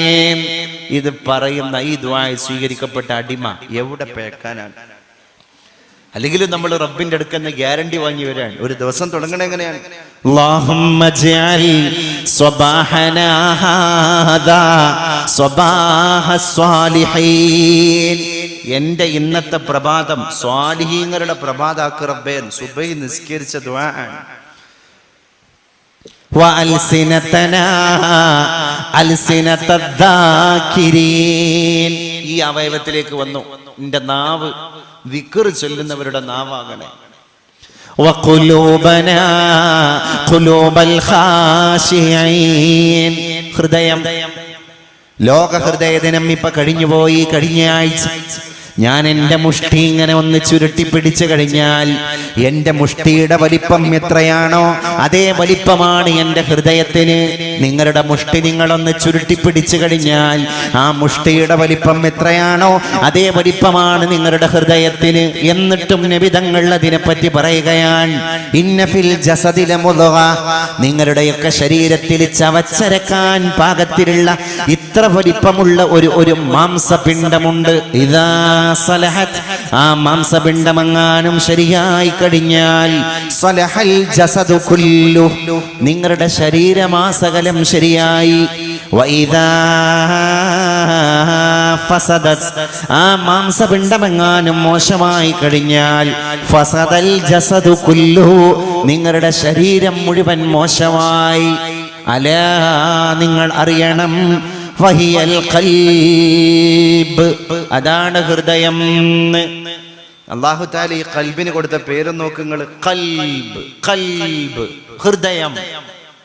ഇത് പറയുന്ന ഈ ദുആ സ്വീകരിക്കപ്പെട്ട അടിമ എവിടെ പേക്കാനാണ്? അല്ലെങ്കിൽ നമ്മൾ റബ്ബിന്റെ അടുക്കുന്ന ഗ്യാരണ്ടി വാങ്ങി വരാൻ ഒരു ദിവസം തുടങ്ങണ എങ്ങനെയാണ്? അല്ലാഹുമ്മ ജഅൽ സ്വബാഹനാ ഹാദാ സ്വബാഹ സ്വാലിഹീൻ, എൻ്റെ ഇന്നത്തെ പ്രഭാതം സ്വാലിഹീങ്ങളുടെ പ്രഭാതാക്ക് റബ്ബേ. സുബൈ നിസ്കരിച്ച ദുആ ആണ്. വഅൽസിനതനാ അൽസിനതദ്ദാകിരീൻ. ഈ അവയവത്തിലേക്ക് വന്നു. എൻ്റെ നാവ് ദിക്ർ ചൊല്ലുന്നവരുടെ നാവാകണേ. വഖുലൂബനാ ഖുലൂബൽ ഖാശിഈൻ. ഹൃദയം. ലോക ഹൃദയ ദിനം ഇപ്പൊ കഴിഞ്ഞുപോയി. കഴിഞ്ഞ ആഴ്ച ഞാൻ എൻ്റെ മുഷ്ടി ഇങ്ങനെ ഒന്ന് ചുരുട്ടിപ്പിടിച്ചു കഴിഞ്ഞാൽ എൻ്റെ മുഷ്ടിയുടെ വലിപ്പം എത്രയാണോ അതേ വലിപ്പമാണ് എൻ്റെ ഹൃദയത്തിന്. നിങ്ങളുടെ മുഷ്ടി നിങ്ങളൊന്ന് ചുരുട്ടിപ്പിടിച്ചു കഴിഞ്ഞാൽ ആ മുഷ്ടിയുടെ വലിപ്പം എത്രയാണോ അതേ വലിപ്പമാണ് നിങ്ങളുടെ ഹൃദയത്തിന്. എന്നിട്ടും നബി തങ്ങൾ അതിനെപ്പറ്റി പറയുകയാണ്, ഇന്ന ഫിൽ ജസദില മുദ്ഗ. നിങ്ങളുടെയൊക്കെ ശരീരത്തിൽ ചവച്ചരക്കാൻ പാകത്തിലുള്ള ഇത്ര വലിപ്പമുള്ള ഒരു മാംസപിണ്ഡമുണ്ട്. ഇതാ സലഹത്. ആ മാംസപിണ്ഡമെങ്ങാനും ശരിയായി കഴിഞ്ഞാൽ സലഹൽ ജസദു കുല്ലു. നിങ്ങളുടെ ശരീരമാസകലം ശരിയായി. വഇദാ ഫസദത്. ആ മാംസപിണ്ഡമെങ്ങാനും മോശമായി കഴിഞ്ഞാൽ ഫസദൽ ജസദു കുല്ലു. നിങ്ങളുടെ ശരീരം മുഴുവൻ മോശമായി. അലാ, നിങ്ങൾ അറിയണം, വഹിയൽ ഖൽബ്. അതാണ് ഹൃദയം. അല്ലാഹു തആല ഈ ഖൽബിന് കൊടുത്ത പേര് നോക്കുങ്ങൾ. ഖൽബ്, ഖൽബ്, ഹൃദയം.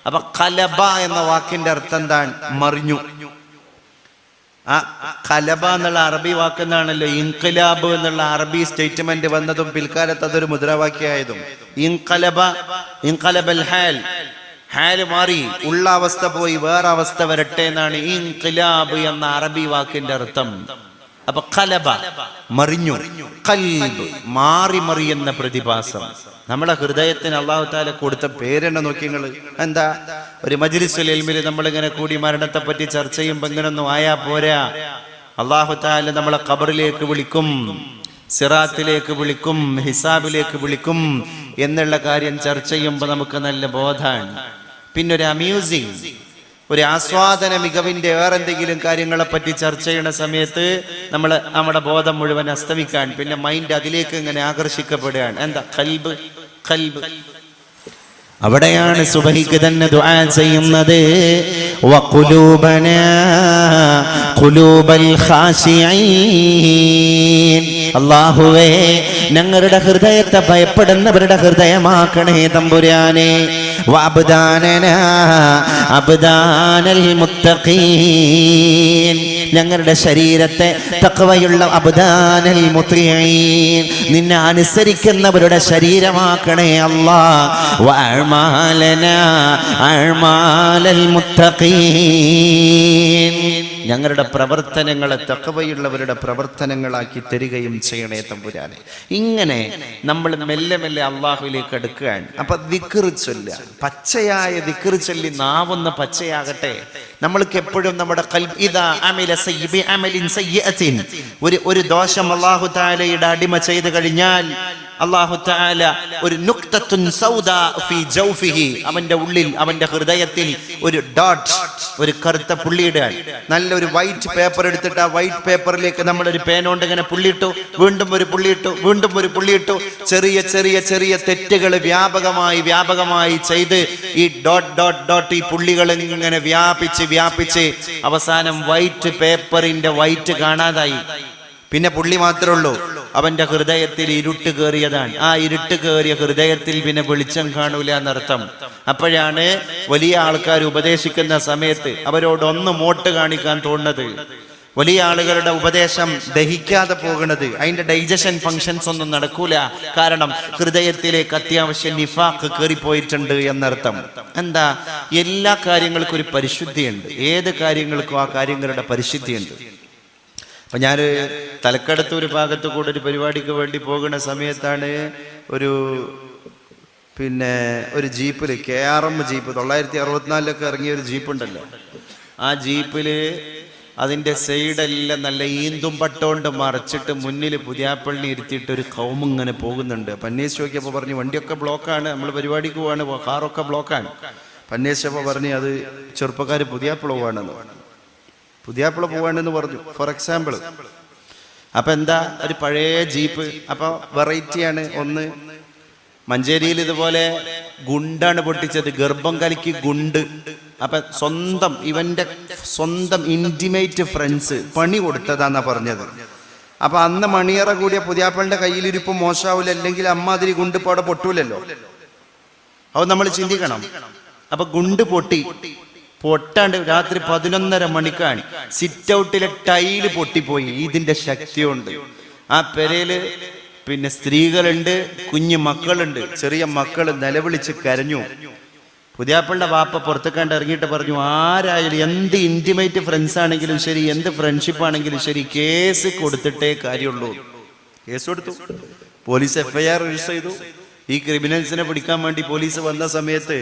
അപ്പൊ ഖലബ എന്ന വാക്കിന്റെ അർത്ഥം എന്താണ്? മറിഞ്ഞു. ആ ഖലബ എന്നുള്ള അറബി വാക്കെന്നാണല്ലോ ഇൻഖിലാബ് എന്നുള്ള അറബി സ്റ്റേറ്റ്മെന്റ് വന്നതും പിൽക്കാലത്ത് അതൊരു മുദ്രാവാക്യമായതും. ഇൻഖലബ, ഇൻഖലബൽ ഹാൽ. ഹാല് മാറി, ഉള്ള അവസ്ഥ പോയി വേറെ അവസ്ഥ വരട്ടെ എന്നാണ് ഇൻഖിലാബ് എന്ന അറബി വാക്കിന്റെ അർത്ഥം. അപ്പൊ ഖലബ, മറിഞ്ഞു. ഖൽബ്, മാറി മറിയുന്ന പ്രതിഭാസം. നമ്മുടെ ഹൃദയത്തിന് അല്ലാഹു തആല കൊടുത്ത പേരെന്നെ നോക്കി നിങ്ങൾ. എന്താ, ഒരു മജ്ലിസുൽ ഇൽമിൽ നമ്മളിങ്ങനെ കൂടി മരണത്തെ പറ്റി ചർച്ച ചെയ്യുമ്പോൾ ഇങ്ങനൊന്നും ആയാ പോരാ. അല്ലാഹു തആല നമ്മളെ ഖബറിലേക്ക് വിളിക്കും, സിറാത്തിലേക്ക് വിളിക്കും, ഹിസാബിലേക്ക് വിളിക്കും എന്നുള്ള കാര്യം ചർച്ച ചെയ്യുമ്പോൾ നമുക്ക് നല്ല ബോധമാണ്. പിന്നെ ഒരു അമ്യൂസിങ്, ഒരു ആസ്വാദന മികവിന്റെ വേറെന്തെങ്കിലും കാര്യങ്ങളെ പറ്റി ചർച്ച ചെയ്യുന്ന സമയത്ത് നമ്മുടെ ബോധം മുഴുവൻ അസ്തമിക്കാൻ, പിന്നെ മൈൻഡ് അതിലേക്ക് ഇങ്ങനെ ആകർഷിക്കപ്പെടുകയാണ്. എന്താ? ഖൽബ്, ഖൽബ്. അവിടെയാണ് സുബഹിക്ക് തന്നെ ദുആ ചെയ്യുന്നത്. വഖുലൂബനാ ഖുലൂബൽ ഖാശിഈൻ. അല്ലാഹുവേ, ഞങ്ങളുടെ ഹൃദയത്തെ ഭയപ്പെടുന്നവരുടെ ഹൃദയമാക്കണേ തമ്പുരാനെ. വഅബ്ദാനനാ അബ്ദാനൽ മുത്തഖീൻ. ഞങ്ങളുടെ ശരീരത്തെ തഖ്വയുള്ള അബ്ദാനൽ മുത്ഈൻ, നിന്നെ അനുസരിക്കുന്നവരുടെ ശരീരമാക്കണേ അല്ലാഹ്. വഅഅമാലനാ അഅമാലൽ മുത്തഖീൻ. ഞങ്ങളുടെ പ്രവർത്തനങ്ങളെ തഖ്വയുള്ളവരുടെ പ്രവർത്തനങ്ങളാക്കി തരികയും ചെയ്യണേ തമ്പുരാനെ. ഇങ്ങനെ നമ്മൾ മെല്ലെ മെല്ലെ അള്ളാഹുവിലേക്ക് അടുക്കുകയാണ്. അപ്പൊ ദിക്ർ ചൊല്ലുക, പച്ചയായ ദിക്ർ ചൊല്ലി നാവൊന്ന് പച്ചയാകട്ടെ. നമ്മൾക്ക് എപ്പോഴും നമ്മുടെ ഖൽബ് ഇദാ അമില സയ്യിബി അമലിൻ സയ്യിഅത്തിൻ, ഒരു ദോഷം അല്ലാഹു തആലയുടെ അടിമ ചെയ്തു കഴിഞ്ഞാൽ അല്ലാഹു തആല ഒരു നുക്തത്തുൻ സൗദാ ഫീ ജൗഫിഹി, അവന്റെ ഉള്ളിൽ, അവന്റെ ഹൃദയത്തിൽ ഒരു ഡോട്ട്, ഒരു കറുത്ത പുള്ളിയിടാൻ. നല്ലൊരു വൈറ്റ് പേപ്പർ എടുത്തിട്ട് ആ വൈറ്റ് പേപ്പറിലേക്ക് നമ്മളൊരു പേനോണ്ട് ഇങ്ങനെ പുള്ളിയിട്ടു, വീണ്ടും ഒരു പുള്ളിയിട്ടു, വീണ്ടും ഒരു പുള്ളിയിട്ടു. ചെറിയ ചെറിയ ചെറിയ തെറ്റുകൾ വ്യാപകമായി ചെയ്ത് ഈ ഡോട്ട് ഡോട്ട് ഡോട്ട് ഈ പുള്ളികൾ ഇങ്ങനെ വ്യാപിച്ച് അവസാനം വൈറ്റ് പേപ്പറിന്റെ വൈറ്റ് കാണാതായി. പിന്നെ പുള്ളി മാത്രമേ ഉള്ളൂ. അവന്റെ ഹൃദയത്തിൽ ഇരുട്ട് കയറിയതാണ്. ആ ഇരുട്ട് കയറിയ ഹൃദയത്തിൽ പിന്നെ വെളിച്ചം കാണൂല എന്നർത്ഥം. അപ്പോഴാണ് വലിയ ആൾക്കാർ ഉപദേശിക്കുന്ന സമയത്ത് അവരോടൊന്ന് മോട്ട് കാണിക്കാൻ തോന്നുന്നത്. വലിയ ആളുകളുടെ ഉപദേശം ദഹിക്കാതെ പോകുന്നത്, അതിന്റെ ഡൈജഷൻ ഫങ്ഷൻസ് ഒന്നും നടക്കൂല. കാരണം ഹൃദയത്തിലേക്ക് അത്യാവശ്യം നിഫാഖ് കയറിപ്പോയിട്ടുണ്ട് എന്നർത്ഥം. എന്താ? എല്ലാ കാര്യങ്ങൾക്കും ഒരു പരിശുദ്ധിയുണ്ട്. ഏത് കാര്യങ്ങൾക്കും ആ കാര്യങ്ങളുടെ പരിശുദ്ധിയുണ്ട്. അപ്പൊ ഞാൻ തലക്കടത്ത് ഒരു ഭാഗത്ത് കൂടെ ഒരു പരിപാടിക്ക് വേണ്ടി പോകുന്ന സമയത്താണ് ഒരു ജീപ്പിൽ KRM ജീപ്പ് 964 ഇറങ്ങിയ ഒരു ജീപ്പ് ഉണ്ടല്ലോ. ആ ജീപ്പില് അതിന്റെ സൈഡെല്ലാം നല്ല ഈന്തും പട്ടോണ്ട് മറച്ചിട്ട് മുന്നിൽ പുതിയാപ്പള്ളി ഇരുത്തിയിട്ട് ഒരു കൗമിങ്ങനെ പോകുന്നുണ്ട്. അന്വേഷിച്ച് നോക്കിയപ്പോൾ പറഞ്ഞു വണ്ടിയൊക്കെ ബ്ലോക്കാണ്, നമ്മൾ പരിപാടിക്ക് പോവാണ്, കാറൊക്കെ ബ്ലോക്കാണ്. അന്വേഷിച്ചപ്പോൾ പറഞ്ഞു അത് ചെറുപ്പക്കാർ പുതിയാപ്പിള പോവാണെന്ന് പറഞ്ഞു. For example. അപ്പൊ എന്താ, ഒരു പഴയ ജീപ്പ്. അപ്പൊ വെറൈറ്റിയാണ് ഒന്ന്. മഞ്ചേരിയിൽ ഇതുപോലെ ഗുണ്ടാണ് പൊട്ടിച്ചത്, ഗർഭം കലക്കി ഗുണ്ട്. അപ്പൊ ഇവന്റെ സ്വന്തം ഇന്റിമേറ്റ് ഫ്രണ്ട്സ് പണി കൊടുത്തതാന്നാ പറഞ്ഞത്. അപ്പൊ അന്ന് മണിയറ കൂടിയ പുതിയാപ്പളുടെ കയ്യിലിരിപ്പ് മോശാവൂല, അല്ലെങ്കിൽ അമ്മാതിരി ഗുണ്ട് ഇപ്പൊ അവിടെ പൊട്ടൂലല്ലോ. അത് നമ്മൾ ചിന്തിക്കണം. അപ്പൊ ഗുണ്ട് പൊട്ടാണ്ട് രാത്രി 11:30 മണിക്കാണ് സിറ്റ് ഔട്ടിലെ ടൈല് പൊട്ടിപ്പോയി. ഇതിന്റെ ശക്തി കൊണ്ട് ആ പെരയില് പിന്നെ സ്ത്രീകളുണ്ട്, കുഞ്ഞു മക്കളുണ്ട്. ചെറിയ മക്കൾ നിലവിളിച്ച് കരഞ്ഞു. പുതിയാപ്പളുടെ വാപ്പ പുറത്തേക്കാണ്ട് ഇറങ്ങിയിട്ട് പറഞ്ഞു, ആരായാലും എന്ത് ഇന്റിമേറ്റ് ഫ്രണ്ട്സ് ആണെങ്കിലും ശരി, എന്ത് ഫ്രണ്ട്ഷിപ്പ് ആണെങ്കിലും ശരി, കേസ് കൊടുത്തിട്ടേ കാര്യമുള്ളൂ. കേസ് കൊടുത്തു. പോലീസ് FIR രജിസ്റ്റർ ചെയ്തു. ഈ ക്രിമിനൽസിനെ പിടിക്കാൻ വേണ്ടി പോലീസ് വന്ന സമയത്ത്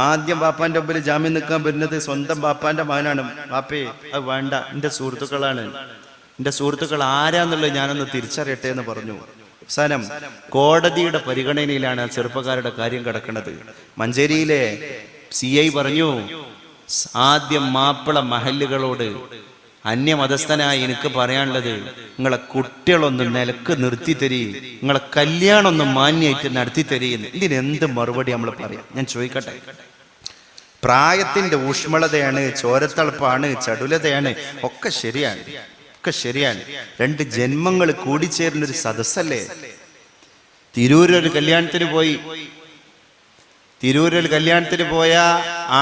ആദ്യം ബാപ്പാന്റെ മുമ്പിൽ ജാമ്യം നിൽക്കാൻ വരുന്നത് സ്വന്തം ബാപ്പാന്റെ മകനാണ്. ബാപ്പേ, അത് വേണ്ട, എന്റെ സുഹൃത്തുക്കളാണ്, എന്റെ സുഹൃത്തുക്കൾ ആരാന്നുള്ളത് ഞാനൊന്ന് തിരിച്ചറിയട്ടെ എന്ന് പറഞ്ഞു. അവസാനം കോടതിയുടെ പരിഗണനയിലാണ് ആ ചെറുപ്പക്കാരുടെ കാര്യം കിടക്കുന്നത്. മഞ്ചേരിയിലെ CI പറഞ്ഞു, ആദ്യം മാപ്പിള മഹല്ലുകളോട് അന്യമതസ്ഥനായി എനിക്ക് പറയാനുള്ളത്, നിങ്ങളെ കുട്ടികളൊന്ന് നിലക്ക് നിർത്തി തരീ, നിങ്ങളെ കല്യാണം ഒന്ന് മാന്യായിട്ട് നടത്തി തരീന്ന്. ഇതിനെന്ത് മറുപടി നമ്മൾ പറയാം? ഞാൻ ചോദിക്കട്ടെ. പ്രായത്തിന്റെ ഊഷ്മളതയാണ്, ചോരത്തളപ്പാണ്, ചടുലതയാണ്, ഒക്കെ ശരിയാണ്, ഒക്കെ ശരിയാണ്. 2 ജന്മങ്ങൾ കൂടിച്ചേരുന്നൊരു സദസ്സല്ലേ. തിരൂരൊരു കല്യാണത്തിന് പോയ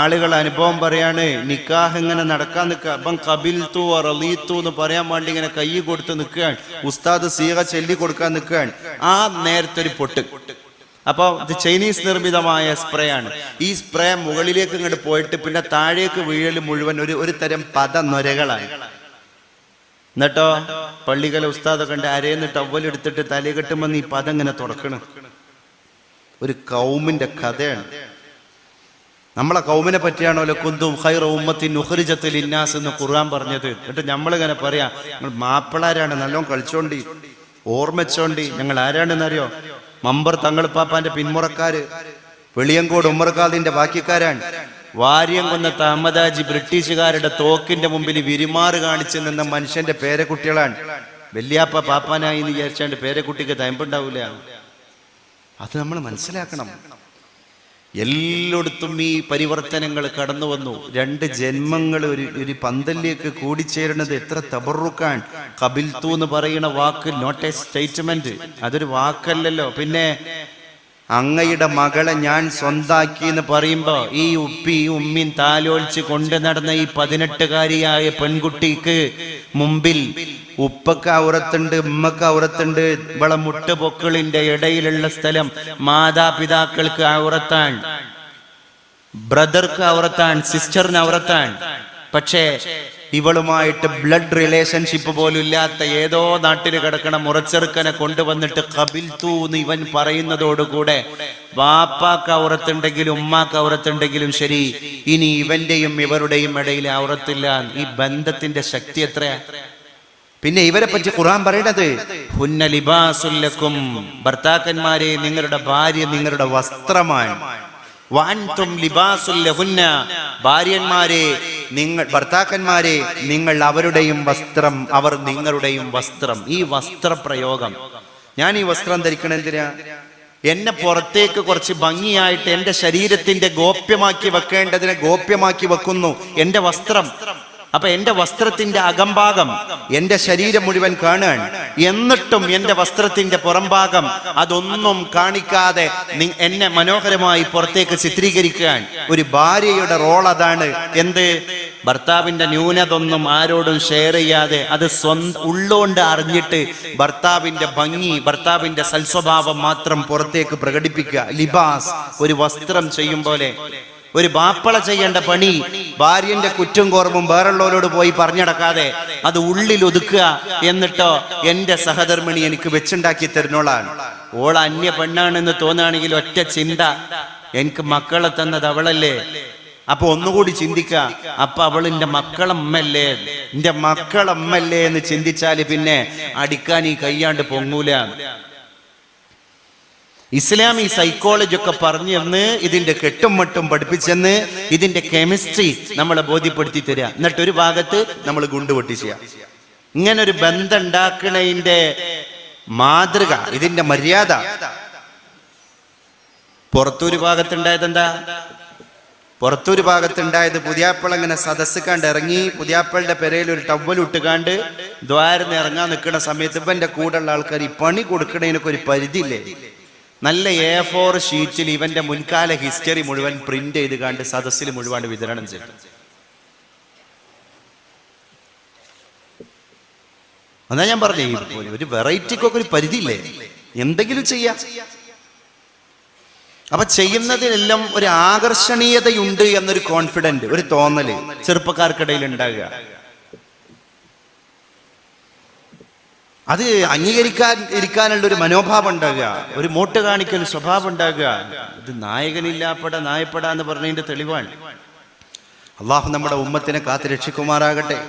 ആളുകൾ അനുഭവം പറയാണ്, നിക്കാഹ് ഇങ്ങനെ നടക്കാൻ നിൽക്കുക. അപ്പം ഖബിൽതു റളീതു എന്ന് പറയാൻ വേണ്ടി ഇങ്ങനെ കൈ കൊടുത്ത് നിൽക്കുകയാണ്. ഉസ്താദ് സീഗ ചൊല്ലി കൊടുക്കാൻ നിൽക്കുകയാണ്. ആ നേരത്തെ ഒരു പൊട്ട്. അപ്പൊ ഇത് ചൈനീസ് നിർമ്മിതമായ സ്പ്രേ ആണ്. ഈ സ്പ്രേ മുകളിലേക്ക് ഇങ്ങോട്ട് പോയിട്ട് പിന്നെ താഴേക്ക് വീഴൽ മുഴുവൻ ഒരു തരം പദനൊരകളാണ്. എന്നിട്ടോ പള്ളിക്കല ഉസ്താദൊക്കെ ഉണ്ട്, അരേന്ന് ടവലെടുത്തിട്ട് തലയെ കെട്ടുമ്പോൾ ഈ പദം ഇങ്ങനെ തുറക്കണം. ഒരു കൗമിന്റെ കഥയാണ്. നമ്മളെ കൗമിനെ പറ്റിയാണല്ലോ കുന്തും ഖൈറ ഉമ്മത്തിൻ ഉഖ്രിജത് ലിന്നാസ് എന്ന് ഖുർആൻ പറഞ്ഞത്. എന്നിട്ട് നമ്മളിങ്ങനെ പറയാ, നിങ്ങൾ മാപ്പിളാരാണ്, നല്ലോണം കളിച്ചോണ്ടി, ഓർമ്മിച്ചോണ്ടി. ഞങ്ങൾ ആരാണെന്നറിയോ? മമ്പർ തങ്ങളിപ്പാപ്പാന്റെ പിന്മുറക്കാര്, വെളിയങ്കോട് ഉമ്മർഖാദിന്റെ ബാക്കിക്കാരാണ്. വാര്യംകുന്നത്ത് അഹമ്മദാജി ബ്രിട്ടീഷുകാരുടെ തോക്കിന്റെ മുമ്പിൽ വിരിമാറ് കാണിച്ചു നിന്ന മനുഷ്യന്റെ പേരക്കുട്ടികളാണ്. വല്യാപ്പ പാപ്പാനായി എന്ന് വിചാരിച്ചാണ്ട് പേരക്കുട്ടിക്ക് തയമ്പുണ്ടാവൂല. അത് നമ്മൾ മനസ്സിലാക്കണം. എല്ലായിടത്തും ഈ പരിവർത്തനങ്ങൾ കടന്നു വന്നു. 2 ജന്മങ്ങൾ ഒരു പന്തലിലേക്ക് കൂടിച്ചേരുന്നത് എത്ര തബറുക്കാൻ. ഖബിൽതു എന്ന് പറയുന്ന വാക്ക് നോട്ട് എ സ്റ്റേറ്റ്മെന്റ്, അതൊരു വാക്കല്ലല്ലോ. പിന്നെ അങ്ങയുടെ മകളെ ഞാൻ സ്വന്താക്കി എന്ന് പറയുമ്പോ ഈ ഉമ്മീൻ താലോലിച്ച് കൊണ്ട് നടന്ന ഈ 18കാരിയായ പെൺകുട്ടിക്ക് മുമ്പിൽ ഉപ്പക്ക് ഔറത്തുണ്ട്, ഉമ്മക്ക് ഔറത്തുണ്ട്. ഇവളെ മുട്ടുപൊക്കിളിന്റെ ഇടയിലുള്ള സ്ഥലം മാതാപിതാക്കൾക്ക് ഔറത്താണ്, ബ്രദർക്ക് ഔറത്താണ്, സിസ്റ്ററിന് ഔറത്താണ്. പക്ഷേ ഇവളുമായിട്ട് ബ്ലഡ് റിലേഷൻഷിപ്പ് പോലും ഇല്ലാത്ത ഏതോ നാട്ടിൽ കിടക്കണ മുറച്ചെറുക്കനെ കൊണ്ടുവന്നിട്ട് ഖബിൽതു എന്ന് ഇവൻ പറയുന്നതോടുകൂടെ വാപ്പാക്ക് ഔറത്തുണ്ടെങ്കിലും ഉമ്മാക്ക് ഔറത്തുണ്ടെങ്കിലും ശരി, ഇനി ഇവന്റെയും ഇവരുടെയും ഇടയിൽ ഔറത്തില്ല. ഈ ബന്ധത്തിന്റെ ശക്തി എത്രയാ! പിന്നെ ഇവരെ പറ്റി ഖുർആൻ പറയുന്നത്, ഹുന്ന ലിബാസുൽ ലക്കും, ഭർത്താക്കന്മാരെ നിങ്ങളുടെ ഭാര്യ നിങ്ങളുടെ വസ്ത്രമാണ്. വഅൻതും ലിബാസുൽ ലഹുന്ന, ഭാര്യന്മാരെ ഭർത്താക്കന്മാരെ നിങ്ങൾ അവരുടെയും വസ്ത്രം, അവർ നിങ്ങളുടെയും വസ്ത്രം. ഈ വസ്ത്രപ്രയോഗം, ഞാൻ ഈ വസ്ത്രം ധരിക്കണം എന്തിനാ? എന്നെ പുറത്തേക്ക് കുറച്ച് ഭംഗിയായിട്ട് എന്റെ ശരീരത്തിന്റെ ഗോപ്യമാക്കി വെക്കേണ്ടതിനെ ഗോപ്യമാക്കി വെക്കുന്നു എന്റെ വസ്ത്രം. അപ്പൊ എന്റെ വസ്ത്രത്തിന്റെ അകംഭാഗം എന്റെ ശരീരം മുഴുവൻ കാണാൻ, എന്നിട്ടും എന്റെ വസ്ത്രത്തിന്റെ പുറംഭാഗം അതൊന്നും കാണിക്കാതെ എന്നെ മനോഹരമായി പുറത്തേക്ക് ചിത്രീകരിക്കാൻ ഒരു ഭാര്യയുടെ റോൾ അതാണ്. എന്ത്? ഭർത്താവിന്റെ ന്യൂനതൊന്നും ആരോടും ഷെയർ ചെയ്യാതെ അത് ഉള്ളുകൊണ്ട് അറിഞ്ഞിട്ട് ഭർത്താവിന്റെ ഭംഗി, ഭർത്താവിന്റെ സൽസ്വഭാവം മാത്രം പുറത്തേക്ക് പ്രകടിപ്പിക്കുക. ലിബാസ്, ഒരു വസ്ത്രം ചെയ്യും പോലെ. ഒരു ബാപ്പള ചെയ്യേണ്ട പണി ഭാര്യന്റെ കുറ്റും കുറവും വേറുള്ളവരോട് പോയി പറഞ്ഞടക്കാതെ അത് ഉള്ളിൽ ഒതുക്കുക. എന്നിട്ടോ എന്റെ സഹധർമ്മിണി എനിക്ക് വെച്ചുണ്ടാക്കി തരുന്നോളാണ്. ഓൾ അന്യ പെണ്ണാണെന്ന് തോന്നുകയാണെങ്കിൽ ഒറ്റ ചിന്ത, എനിക്ക് മക്കളെ തന്നത് അവളല്ലേ. അപ്പൊ ഒന്നുകൂടി ചിന്തിക്ക, അപ്പൊ അവൾ എന്റെ മക്കളമ്മല്ലേ, എന്റെ മക്കളമ്മല്ലേ എന്ന് ചിന്തിച്ചാല് പിന്നെ അടിക്കാൻ ഈ കയ്യാണ്ട് പൊങ്ങൂല. ഇസ്ലാമി സൈക്കോളജി ഒക്കെ പറഞ്ഞു തന്ന് ഇതിന്റെ കെട്ടും മട്ടും പഠിപ്പിച്ചെന്ന് ഇതിന്റെ കെമിസ്ട്രി നമ്മളെ ബോധ്യപ്പെടുത്തി തരിക. എന്നിട്ട് ഒരു ഭാഗത്ത് നമ്മൾ ഗുണ്ട് പൊട്ടിച്ച, ഇങ്ങനൊരു ബന്ധം ഉണ്ടാക്കണതിന്റെ മാതൃക, ഇതിന്റെ മര്യാദ പുറത്തൂര് ഭാഗത്തുണ്ടായത് എന്താ? പുറത്തൂര് ഭാഗത്തുണ്ടായത് പുതിയാപ്പിള ഇങ്ങനെ സദസ്സ് കണ്ട് ഇറങ്ങി, പുതിയാപ്പിളുടെ പെരയിൽ ഒരു ടവ്വലിട്ടുകാണ്ട് ദ്വാരന്ന് ഇറങ്ങാൻ നിൽക്കുന്ന സമയത്ത് ഇവന്റെ കൂടെയുള്ള ആൾക്കാർ ഈ പണി കൊടുക്കണതിനൊക്കെ ഒരു പരിധിയില്ലേ? നല്ല A4 ഷീറ്റിൽ ഇവന്റെ മുൻകാല ഹിസ്റ്ററി മുഴുവൻ പ്രിന്റ് ചെയ്ത് കണ്ട് സദസ്സിൽ മുഴുവൻ വിതരണം ചെയ്തു. അതാ ഞാൻ പറഞ്ഞേ, ഒരു വെറൈറ്റിക്കൊക്കെ ഒരു പരിധിയില്ലേ? എന്തെങ്കിലും ചെയ്യാം. അപ്പൊ ചെയ്യുന്നതിനെല്ലാം ഒരു ആകർഷണീയതയുണ്ട് എന്നൊരു കോൺഫിഡന്റ്, ഒരു തോന്നല് ചെറുപ്പക്കാർക്കിടയിൽ ഉണ്ടാകുക. അത് ഇരിക്കാനുള്ള ഒരു മനോഭാവം ഉണ്ടാകുക, ഒരു മോട്ട് കാണിക്കൽ സ്വഭാവം ഉണ്ടാകുക. ഇത് നായപ്പെടാ എന്ന് പറഞ്ഞതിന്റെ തെളിവാണ്. അള്ളാഹു നമ്മുടെ ഉമ്മത്തിനെ കാത്ത് രക്ഷിക്കുമാറാകട്ടെ.